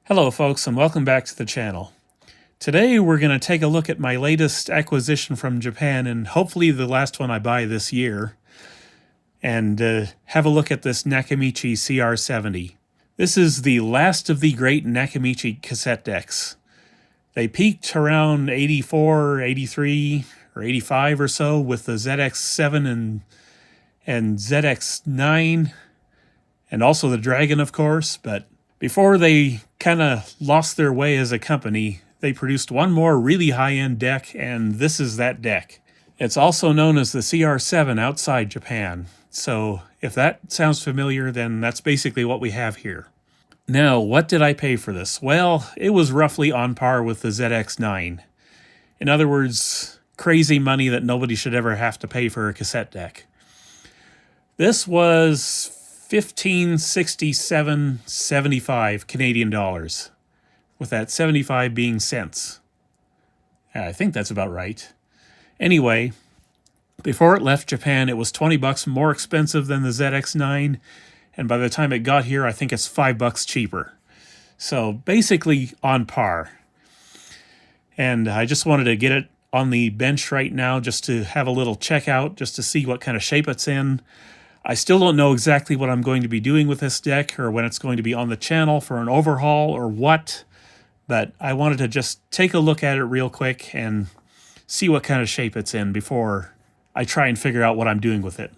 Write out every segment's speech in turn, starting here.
Hello folks, and welcome back to the channel. Today we're going to take a look at my latest acquisition from Japan, and hopefully the last one I buy this year, and have a look at this Nakamichi CR-70. This is the last of the great Nakamichi cassette decks. They peaked around 84, 83, or 85 or so with the CR-7 and CR-9, and also the Dragon, of course, but before they kind of lost their way as a company, they produced one more really high-end deck, and this is that deck. It's also known as the CR-7 outside Japan, so if that sounds familiar, then that's basically what we have here. Now, what did I pay for this? Well, it was roughly on par with the CR-9. In other words, crazy money that nobody should ever have to pay for a cassette deck. This was $15.67.75 Canadian dollars, with that 75 being cents. I think that's about right. Anyway, before it left Japan, it was 20 bucks more expensive than the CR-9, and by the time it got here, I think it's 5 bucks cheaper. So basically on par. And I just wanted to get it on the bench right now just to have a little checkout, just to see what kind of shape it's in. I still don't know exactly what I'm going to be doing with this deck or when it's going to be on the channel for an overhaul or what, but I wanted to just take a look at it real quick and see what kind of shape it's in before I try and figure out what I'm doing with it.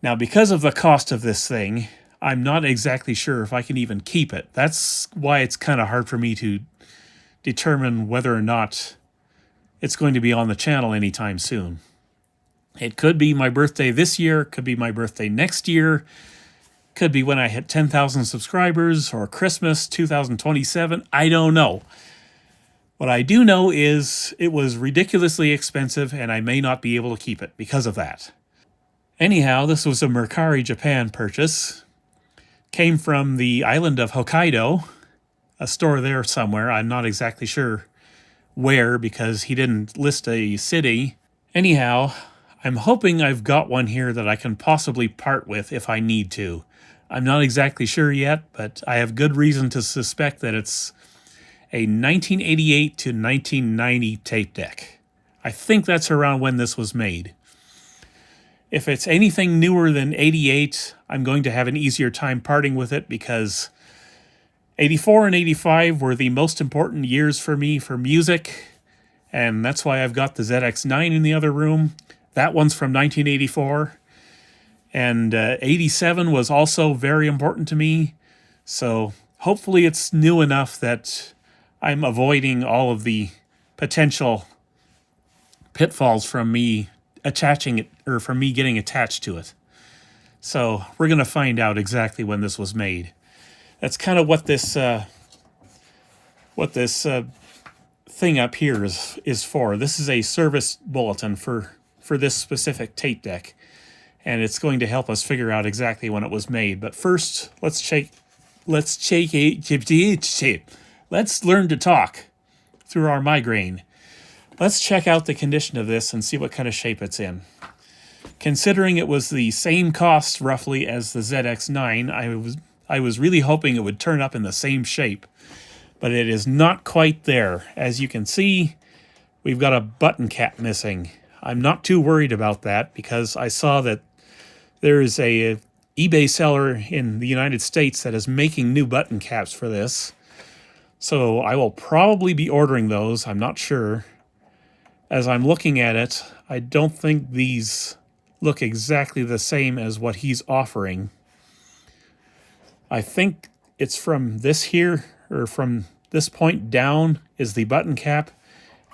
Now, because of the cost of this thing, I'm not exactly sure if I can even keep it. That's why it's kind of hard for me to determine whether or not it's going to be on the channel anytime soon. It could be my birthday this year, could be my birthday next year, could be when I hit 10,000 subscribers, or Christmas 2027, I don't know. What I do know is it was ridiculously expensive, and I may not be able to keep it because of that. Anyhow, this was a Mercari Japan purchase. Came from the island of Hokkaido, a store there somewhere. I'm not exactly sure where because he didn't list a city. Anyhow, I'm hoping I've got one here that I can possibly part with if I need to. I'm not exactly sure yet, but I have good reason to suspect that it's a 1988 to 1990 tape deck. I think that's around when this was made. If it's anything newer than 88, I'm going to have an easier time parting with it because 84 and 85 were the most important years for me for music, and that's why I've got the ZX9 in the other room. That one's from 1984, and 87 was also very important to me, so hopefully it's new enough that I'm avoiding all of the potential pitfalls from me attaching it, or from me getting attached to it. So we're going to find out exactly when this was made. That's kind of what this thing up here is for. This is a service bulletin for this specific tape deck, and it's going to help us figure out exactly when it was made. But first, let's learn to talk through our migraine. Let's check out the condition of this and see what kind of shape it's in. Considering it was the same cost roughly as the ZX9, I was really hoping it would turn up in the same shape, but it is not quite there. As you can see, we've got a button cap missing. I'm not too worried about that because I saw that there is a eBay seller in the United States that is making new button caps for this. So I will probably be ordering those, I'm not sure. As I'm looking at it, I don't think these look exactly the same as what he's offering. I think it's from this here, or from this point down is the button cap,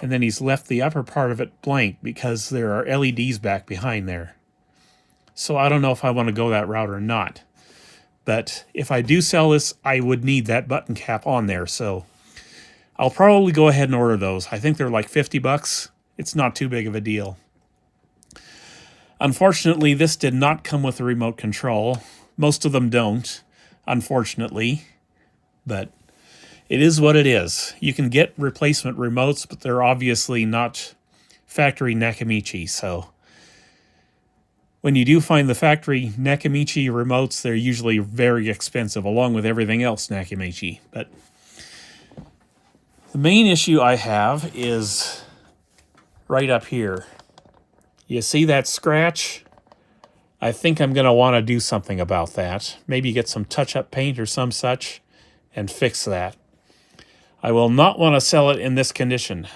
and then he's left the upper part of it blank because there are LEDs back behind there. So I don't know if I want to go that route or not. But if I do sell this, I would need that button cap on there, so I'll probably go ahead and order those. I think they're like 50 bucks. It's not too big of a deal. Unfortunately, this did not come with a remote control. Most of them don't, unfortunately, but it is what it is. You can get replacement remotes, but they're obviously not factory Nakamichi, so when you do find the factory Nakamichi remotes, they're usually very expensive, along with everything else Nakamichi. But The main issue I have is right up here. You see that scratch? I think I'm going to want to do something about that. Maybe get some touch-up paint or some such and fix that. I will not want to sell it in this condition,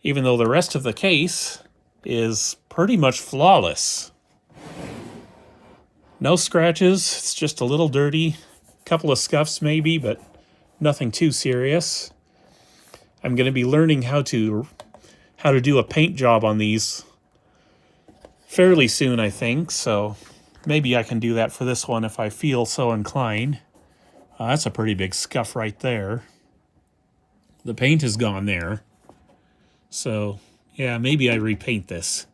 even though the rest of the case is pretty much flawless. No scratches, it's just a little dirty. A couple of scuffs maybe, but nothing too serious. I'm going to be learning how to do a paint job on these fairly soon, I think, so maybe I can do that for this one if I feel so inclined. That's a pretty big scuff right there. The paint is gone there. So, yeah, maybe I repaint this.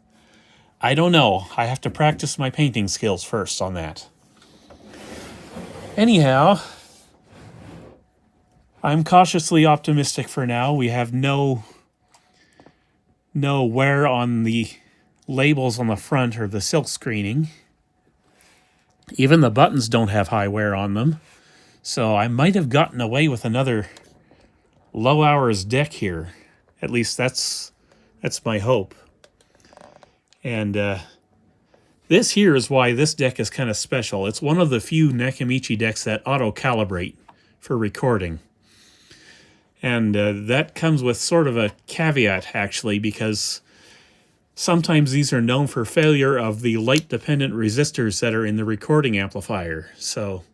I don't know. I have to practice my painting skills first on that. Anyhow, I'm cautiously optimistic for now. We have no wear on the labels on the front or the silk screening. Even the buttons don't have high wear on them. So I might have gotten away with another low hours deck here. At least that's my hope. And this here is why this deck is kind of special. It's one of the few Nakamichi decks that auto-calibrate for recording. And that comes with sort of a caveat, actually, because sometimes these are known for failure of the light-dependent resistors that are in the recording amplifier. So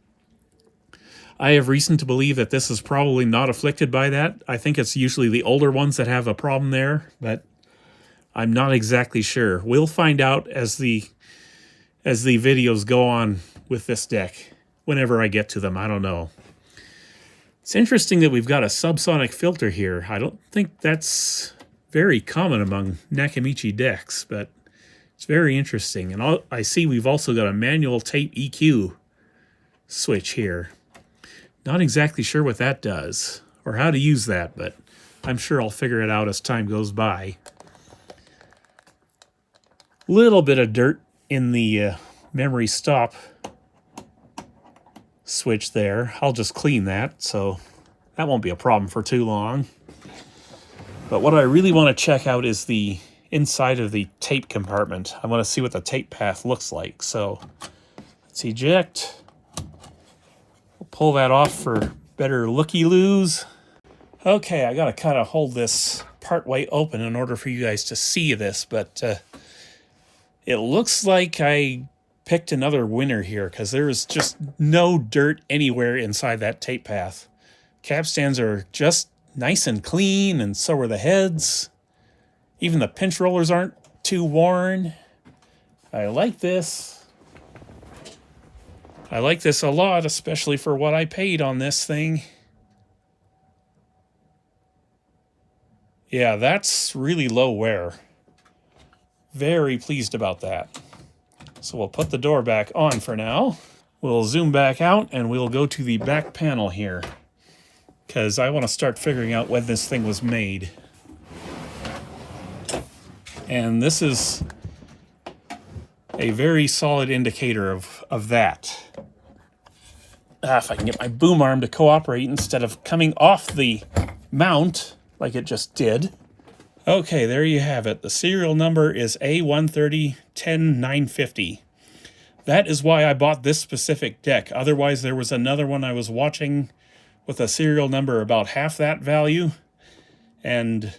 I have reason to believe that this is probably not afflicted by that. I think it's usually the older ones that have a problem there, but I'm not exactly sure. We'll find out as the videos go on with this deck, whenever I get to them. I don't know. It's interesting that we've got a subsonic filter here. I don't think that's very common among Nakamichi decks, but it's very interesting. And I see we've also got a manual tape EQ switch here. Not exactly sure what that does or how to use that, but I'm sure I'll figure it out as time goes by. Little bit of dirt in the memory stop switch there. I'll just clean that, so that won't be a problem for too long. But what I really want to check out is the inside of the tape compartment. I want to see what the tape path looks like. So let's eject. We'll pull that off for better looky-loos. Okay, I gotta kind of hold this part way open in order for you guys to see this, but it looks like I picked another winner here because there is just no dirt anywhere inside that tape path. Capstans are just nice and clean, and so are the heads. Even the pinch rollers aren't too worn. I like this. I like this a lot, especially for what I paid on this thing. Yeah, that's really low wear. Very pleased about that. So we'll put the door back on for now. We'll zoom back out and we'll go to the back panel here, because I want to start figuring out when this thing was made. And this is a very solid indicator of that. If I can get my boom arm to cooperate instead of coming off the mount like it just did. Okay, there you have it. The serial number is A130-10950. That is why I bought this specific deck. Otherwise, there was another one I was watching with a serial number about half that value. And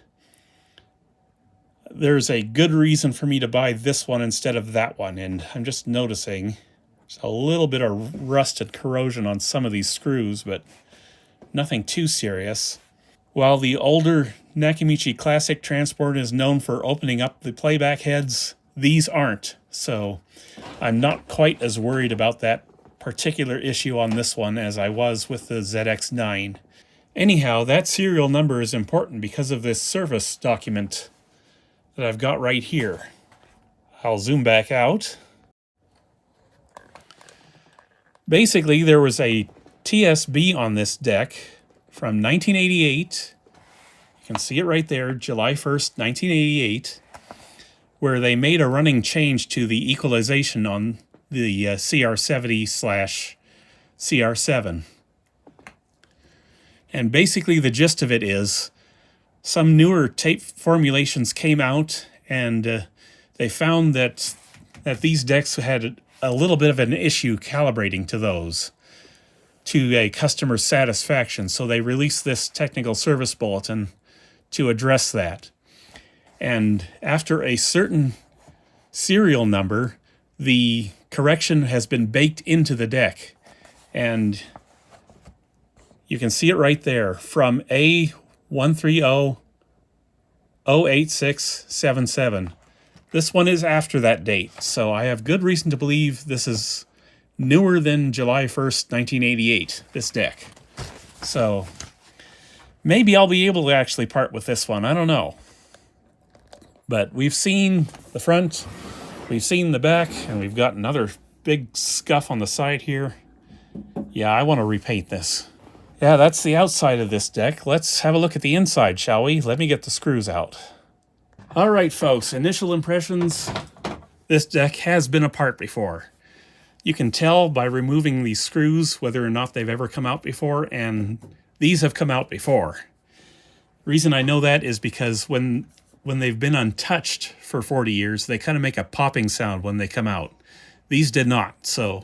there's a good reason for me to buy this one instead of that one. And I'm just noticing there's a little bit of rust and corrosion on some of these screws, but nothing too serious. While the older Nakamichi Classic transport is known for opening up the playback heads, these aren't. So I'm not quite as worried about that particular issue on this one as I was with the ZX9. Anyhow, that serial number is important because of this service document that I've got right here. I'll zoom back out. Basically, there was a TSB on this deck from 1988. You can see it right there, July 1st, 1988, where they made a running change to the equalization on the CR-70/CR-7. And basically the gist of it is some newer tape formulations came out, and they found that these decks had a little bit of an issue calibrating to those to a customer's satisfaction. So they released this technical service bulletin to address that. And after a certain serial number, the correction has been baked into the deck. And you can see it right there from A130-08677. This one is after that date, so I have good reason to believe this is newer than July 1st, 1988, this deck. So maybe I'll be able to actually part with this one, I don't know. But we've seen the front, we've seen the back, and we've got another big scuff on the side here. Yeah, I want to repaint this. Yeah, that's the outside of this deck. Let's have a look at the inside, shall we? Let me get the screws out. All right, folks, initial impressions. This deck has been apart before. You can tell by removing these screws whether or not they've ever come out before, and these have come out before. The reason I know that is because when they've been untouched for 40 years, they kind of make a popping sound when they come out. These did not, so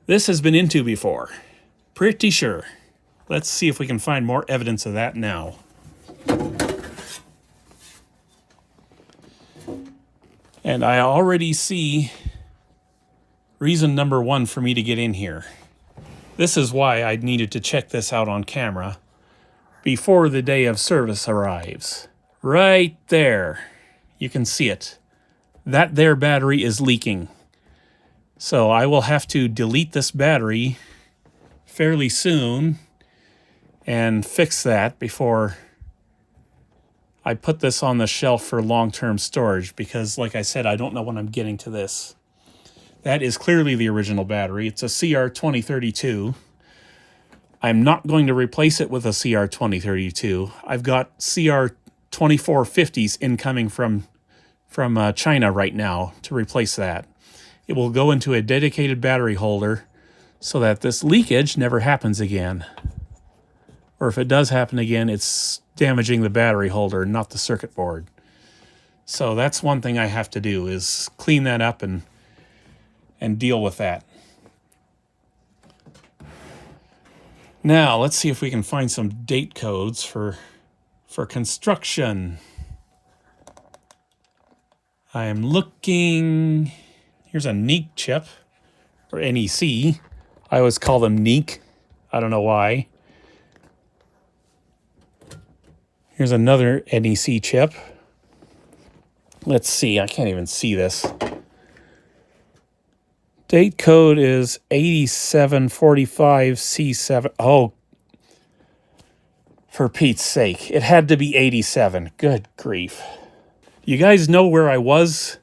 this has been into before. Pretty sure. Let's see if we can find more evidence of that now. And I already see reason number one for me to get in here. This is why I needed to check this out on camera before the day of service arrives. Right there. You can see it. That there battery is leaking. So I will have to delete this battery fairly soon and fix that before I put this on the shelf for long-term storage, because like I said, I don't know when I'm getting to this. That is clearly the original battery. It's a CR-2032. I'm not going to replace it with a CR-2032. I've got CR-2450s incoming from China right now to replace that. It will go into a dedicated battery holder so that this leakage never happens again. Or if it does happen again, it's damaging the battery holder, not the circuit board. So that's one thing I have to do, is clean that up and deal with that. Now, let's see if we can find some date codes for construction. I am looking. Here's a NEC chip, or NEC. I always call them NEC. I don't know why. Here's another NEC chip. Let's see, I can't even see this. Date code is 8745C7. Oh, for Pete's sake. It had to be 87. Good grief. You guys know where I was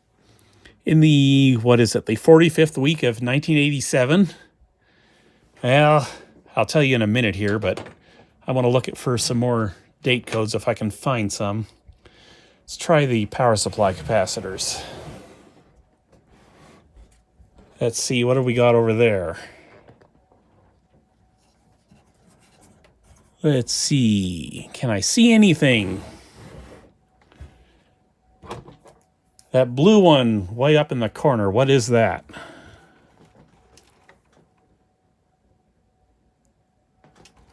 in the, what is it, the 45th week of 1987? Well, I'll tell you in a minute here, but I want to look at for some more date codes if I can find some. Let's try the power supply capacitors. Let's see, what have we got over there? Let's see, can I see anything? That blue one way up in the corner, what is that?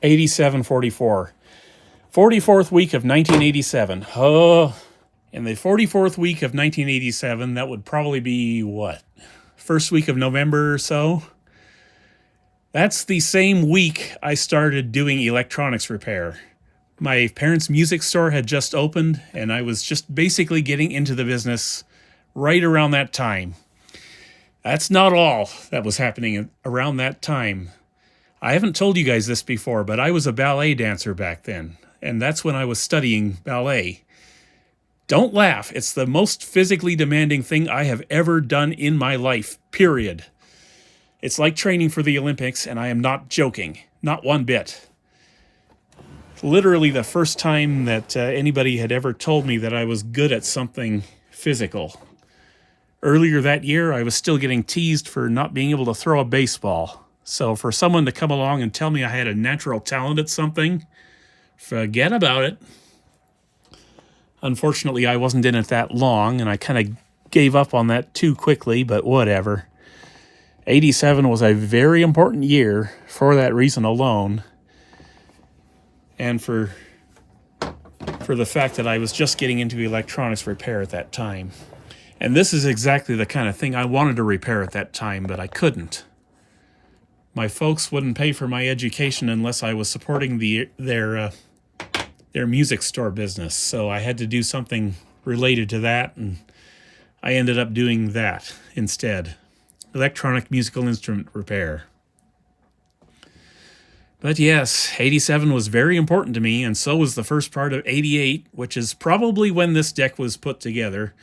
$87.44. 44th week of 1987. Oh, in the 44th week of 1987, that would probably be what? First week of November or so? That's the same week I started doing electronics repair. My parents' music store had just opened, and I was just basically getting into the business right around that time. That's not all that was happening around that time. I haven't told you guys this before, but I was a ballet dancer back then, and that's when I was studying ballet. Don't laugh. It's the most physically demanding thing I have ever done in my life, period. It's like training for the Olympics, and I am not joking. Not one bit. Literally the first time that anybody had ever told me that I was good at something physical. Earlier that year, I was still getting teased for not being able to throw a baseball. So for someone to come along and tell me I had a natural talent at something, forget about it. Unfortunately, I wasn't in it that long, and I kind of gave up on that too quickly, but whatever. 87 was a very important year for that reason alone, and for the fact that I was just getting into electronics repair at that time. And this is exactly the kind of thing I wanted to repair at that time, but I couldn't. My folks wouldn't pay for my education unless I was supporting their music store business, so I had to do something related to that, and I ended up doing that instead. Electronic musical instrument repair. But yes, 87 was very important to me, and so was the first part of 88, which is probably when this deck was put together.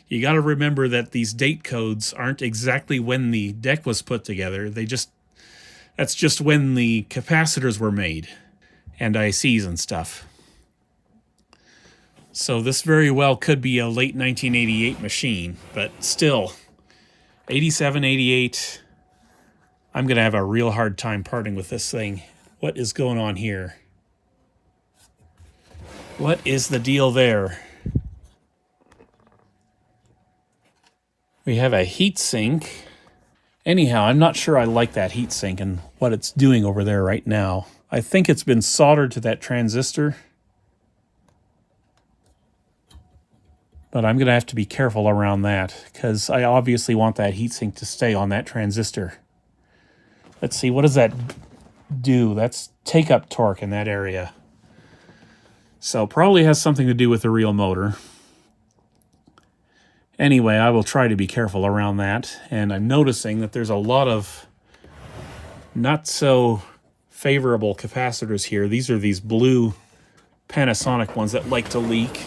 You got to remember that these date codes aren't exactly when the deck was put together. That's just when the capacitors were made, and ICs and stuff. So this very well could be a late 1988 machine, but still, 87, 88, I'm going to have a real hard time parting with this thing. What is going on here? What is the deal there? We have a heat sink. Anyhow, I'm not sure I like that heat sink and what it's doing over there right now. I think it's been soldered to that transistor. But I'm going to have to be careful around that, because I obviously want that heatsink to stay on that transistor. Let's see, what does that do? That's take-up torque in that area. So probably has something to do with the real motor. Anyway, I will try to be careful around that, and I'm noticing that there's a lot of not so favorable capacitors here. These are these blue Panasonic ones that like to leak.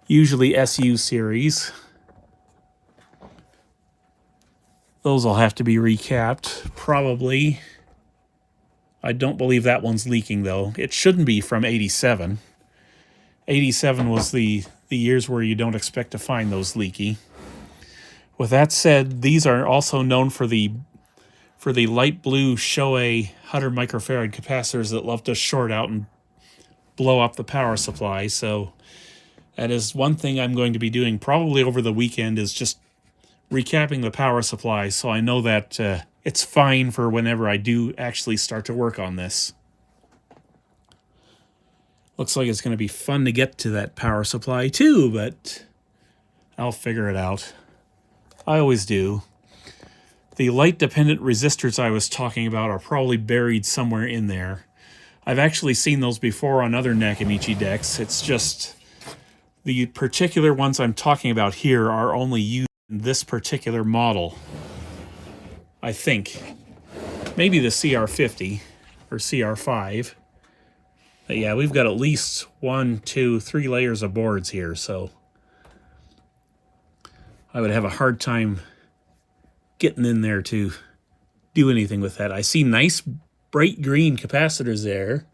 Usually SU series. Those will have to be recapped, probably. I don't believe that one's leaking, though. It shouldn't be from 87. 87 was the years where you don't expect to find those leaky. With that said, these are also known for the light blue Shoei 100 microfarad capacitors that love to short out and blow up the power supply, so that is one thing I'm going to be doing probably over the weekend, is just recapping the power supply so I know that it's fine for whenever I do actually start to work on this. Looks like it's going to be fun to get to that power supply too, but I'll figure it out. I always do. The light-dependent resistors I was talking about are probably buried somewhere in there. I've actually seen those before on other Nakamichi decks. It's just the particular ones I'm talking about here are only used in this particular model. I think. Maybe the CR-50 or CR-5. But yeah, we've got at least 1, 2, 3 layers of boards here, so I would have a hard time getting in there to do anything with that. I see nice bright green capacitors there.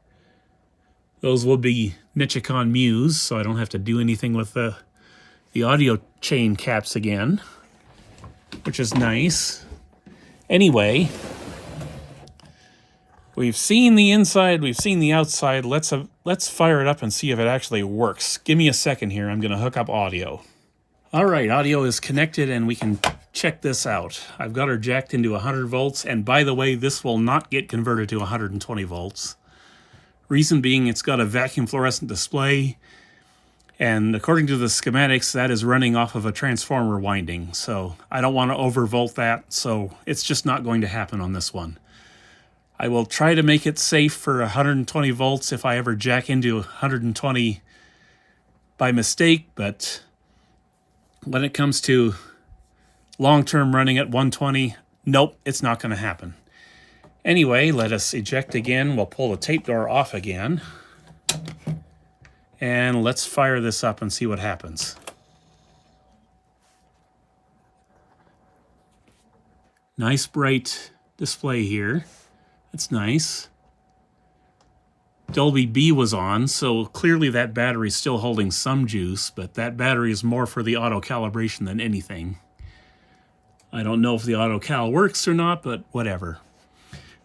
Those will be Nichicon Muse, so I don't have to do anything with the audio chain caps again, which is nice. Anyway, we've seen the inside, we've seen the outside. Let's fire it up and see if it actually works. Give me a second here. I'm going to hook up audio. All right, audio is connected, and we can check this out. I've got her jacked into 100 volts, and by the way, this will not get converted to 120 volts. Reason being, it's got a vacuum fluorescent display, and according to the schematics, that is running off of a transformer winding, so I don't want to overvolt that, so it's just not going to happen on this one. I will try to make it safe for 120 volts if I ever jack into 120 by mistake, but when it comes to long-term running at 120, nope, it's not going to happen. Anyway, let us eject again. We'll pull the tape door off again. And let's fire this up and see what happens. Nice bright display here. That's nice. Dolby B was on, so clearly that battery's still holding some juice, but that battery is more for the auto calibration than anything. I don't know if the auto cal works or not, but whatever.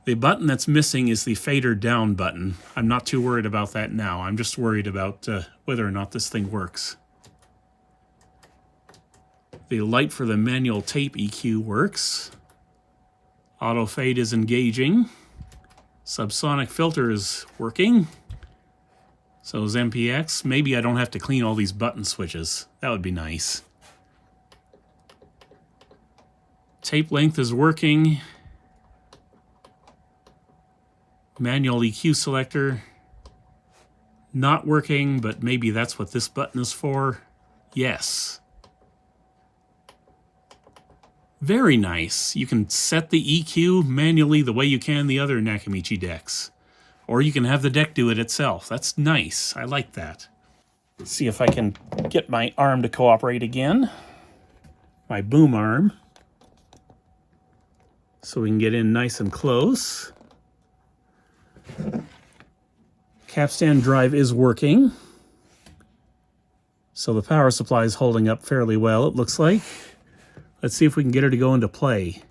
The button that's missing is the fader down button. I'm not too worried about that now. I'm just worried about whether or not this thing works. The light for the manual tape EQ works. Auto fade is engaging. Subsonic filter is working. So is MPX. Maybe I don't have to clean all these button switches. That would be nice. Tape length is working. Manual EQ selector. Not working, but maybe that's what this button is for. Yes. Very nice. You can set the EQ manually the way you can the other Nakamichi decks. Or you can have the deck do it itself. That's nice. I like that. Let's see if I can get my arm to cooperate again. My boom arm. So we can get in nice and close. Capstan drive is working. So the power supply is holding up fairly well, it looks like. Let's see if we can get her to go into play.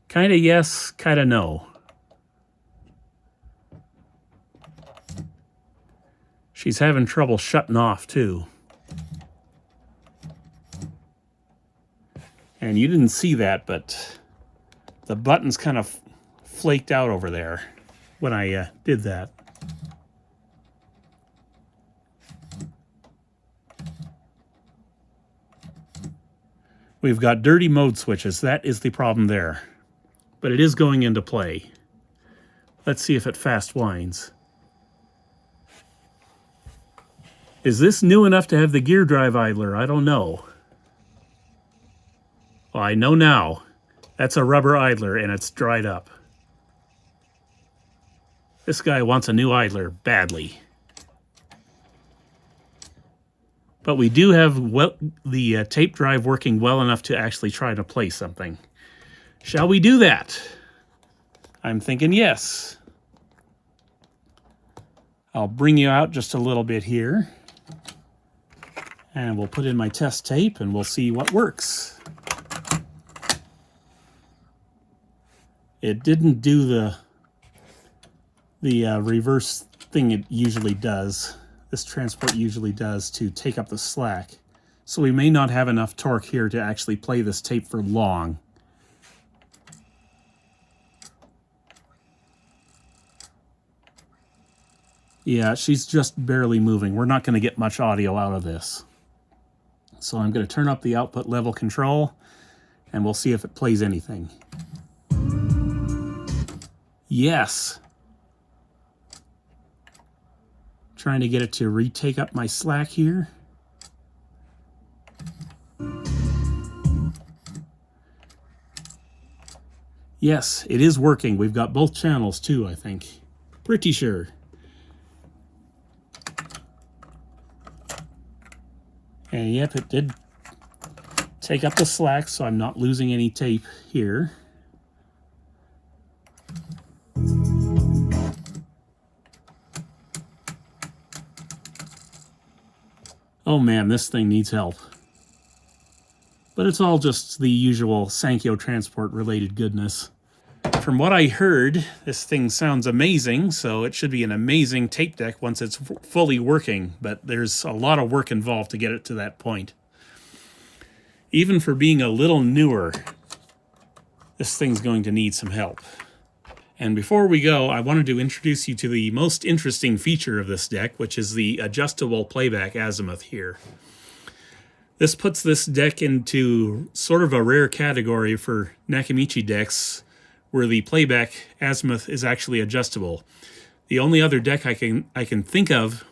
Kinda yes, kinda no. She's having trouble shutting off too. And you didn't see that, but the buttons kind of flaked out over there when I did that. We've got dirty mode switches. That is the problem there. But it is going into play. Let's see if it fast winds. Is this new enough to have the gear drive idler? I don't know. Well, I know now. That's a rubber idler and it's dried up. This guy wants a new idler badly. But we do have the tape drive working well enough to actually try to play something. Shall we do that? I'm thinking yes. I'll bring you out just a little bit here. And we'll put in my test tape and we'll see what works. It didn't do the reverse thing it usually does. This transport usually does to take up the slack. So we may not have enough torque here to actually play this tape for long. Yeah, she's just barely moving. We're not going to get much audio out of this. So I'm going to turn up the output level control and we'll see if it plays anything. Yes. Trying to get it to retake up my slack here. Yes, it is working. We've got both channels too, I think. Pretty sure. And yep, it did take up the slack, so I'm not losing any tape here. Oh man, this thing needs help. But it's all just the usual Sankyo transport related goodness. From what I heard, this thing sounds amazing, so it should be an amazing tape deck once it's fully working, but there's a lot of work involved to get it to that point. Even for being a little newer, this thing's going to need some help. And before we go, I wanted to introduce you to the most interesting feature of this deck, which is the adjustable playback azimuth here. This puts this deck into sort of a rare category for Nakamichi decks where the playback azimuth is actually adjustable. The only other deck I can think of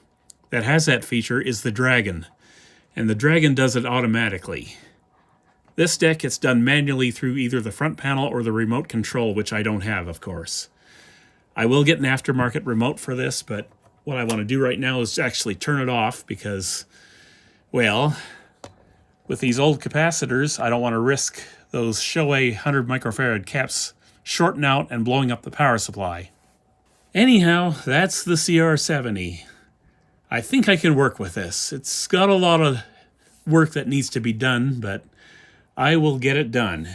that has that feature is the Dragon, and the Dragon does it automatically. This deck gets done manually through either the front panel or the remote control, which I don't have, of course. I will get an aftermarket remote for this, but what I want to do right now is actually turn it off because, well, with these old capacitors, I don't want to risk those Shoei 100 microfarad caps shorting out and blowing up the power supply. Anyhow, that's the CR-70. I think I can work with this. It's got a lot of work that needs to be done, but I will get it done.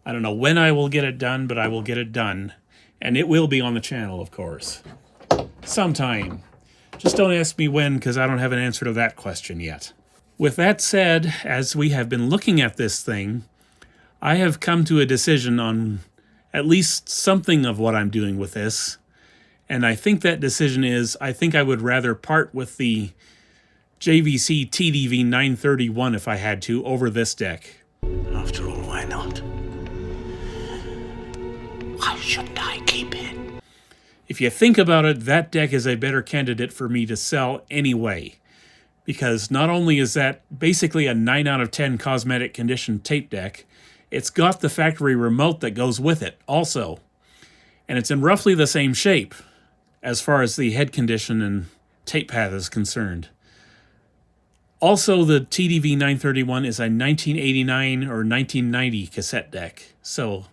I don't know when I will get it done, but I will get it done. And it will be on the channel, of course. Sometime. Just don't ask me when, because I don't have an answer to that question yet. With that said, as we have been looking at this thing, I have come to a decision on at least something of what I'm doing with this. And I think that decision is, I think I would rather part with the JVC TDV 931 if I had to, over this deck. After all, why not? Why shouldn't I keep it? If you think about it, that deck is a better candidate for me to sell anyway. Because not only is that basically a 9 out of 10 cosmetic condition tape deck, it's got the factory remote that goes with it also. And it's in roughly the same shape as far as the head condition and tape path is concerned. Also, the TDV 931 is a 1989 or 1990 cassette deck. So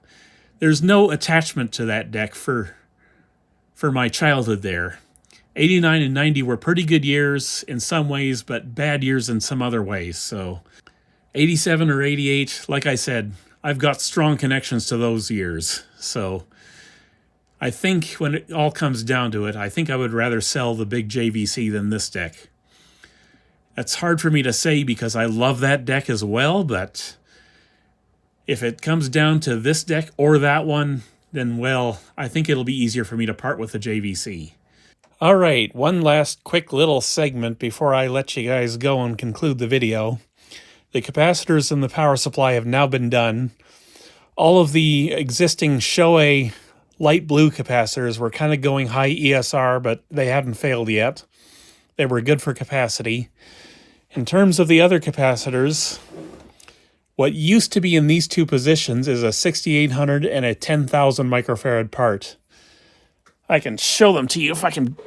there's no attachment to that deck for my childhood there. 89 and 90 were pretty good years in some ways, but bad years in some other ways. So 87 or 88, like I said, I've got strong connections to those years. So I think when it all comes down to it, I think I would rather sell the big JVC than this deck. That's hard for me to say because I love that deck as well, but if it comes down to this deck or that one, then, well, I think it'll be easier for me to part with the JVC. All right, one last quick little segment before I let you guys go and conclude the video. The capacitors and the power supply have now been done. All of the existing Shoei light blue capacitors were kind of going high ESR, but they hadn't failed yet. They were good for capacity. In terms of the other capacitors, what used to be in these two positions is a 6800 and a 10,000 microfarad part. I can show them to you if I can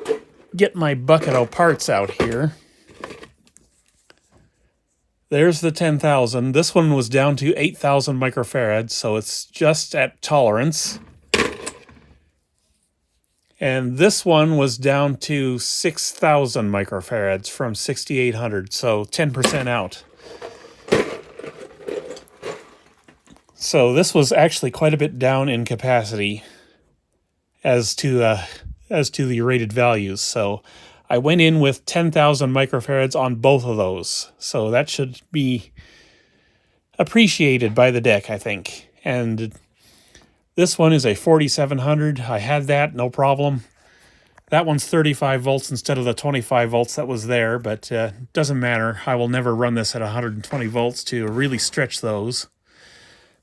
get my bucket of parts out here. There's the 10,000. This one was down to 8,000 microfarads, so it's just at tolerance. And this one was down to 6,000 microfarads from 6,800, so 10% out. So this was actually quite a bit down in capacity as to the rated values. So I went in with 10,000 microfarads on both of those. So that should be appreciated by the deck, I think. And this one is a 4700. I had that, no problem. That one's 35 volts instead of the 25 volts that was there, but doesn't matter. I will never run this at 120 volts to really stretch those.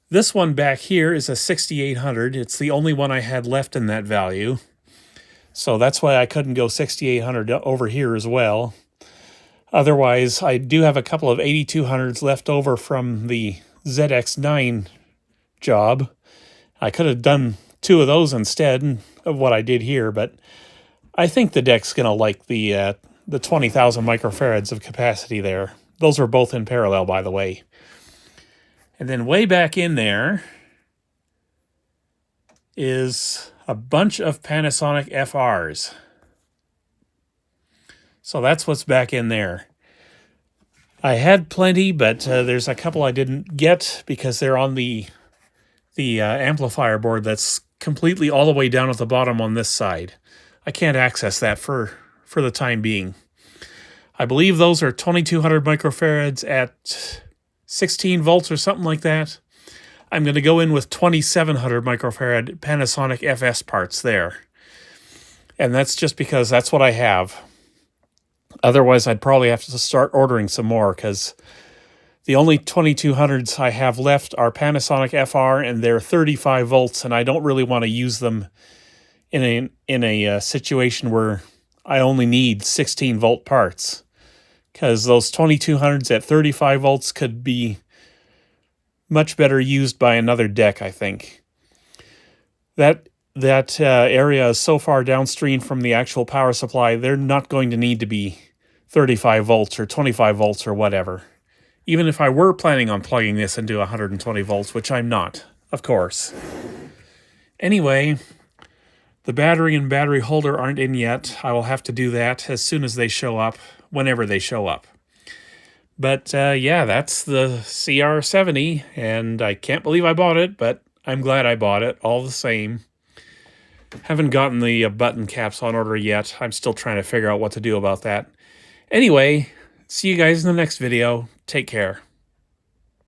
This one back here is a 6800. It's the only one I had left in that value. So that's why I couldn't go 6800 over here as well. Otherwise, I do have a couple of 8200s left over from the ZX9 job. I could have done two of those instead of what I did here, but I think the deck's going to like the 20,000 microfarads of capacity there. Those were both in parallel, by the way. And then way back in there is a bunch of Panasonic FRs. So that's what's back in there. I had plenty, but there's a couple I didn't get because they're on the amplifier board that's completely all the way down at the bottom on this side. I can't access that for the time being. I believe those are 2200 microfarads at 16 volts or something like that. I'm going to go in with 2700 microfarad Panasonic FS parts there. And that's just because that's what I have. Otherwise, I'd probably have to start ordering some more because the only 2200s I have left are Panasonic FR, and they're 35 volts, and I don't really want to use them in a situation where I only need 16 volt parts, because those 2200s at 35 volts could be much better used by another deck, I think. That area is so far downstream from the actual power supply, they're not going to need to be 35 volts or 25 volts or whatever. Even if I were planning on plugging this into 120 volts, which I'm not, of course. Anyway, The battery and battery holder aren't in yet. I will have to do that as soon as they show up, whenever they show up. But yeah, that's the CR-70, and I can't believe I bought it, but I'm glad I bought it all the same. Haven't gotten the button caps on order yet. I'm still trying to figure out what to do about that. Anyway, see you guys in the next video. Take care.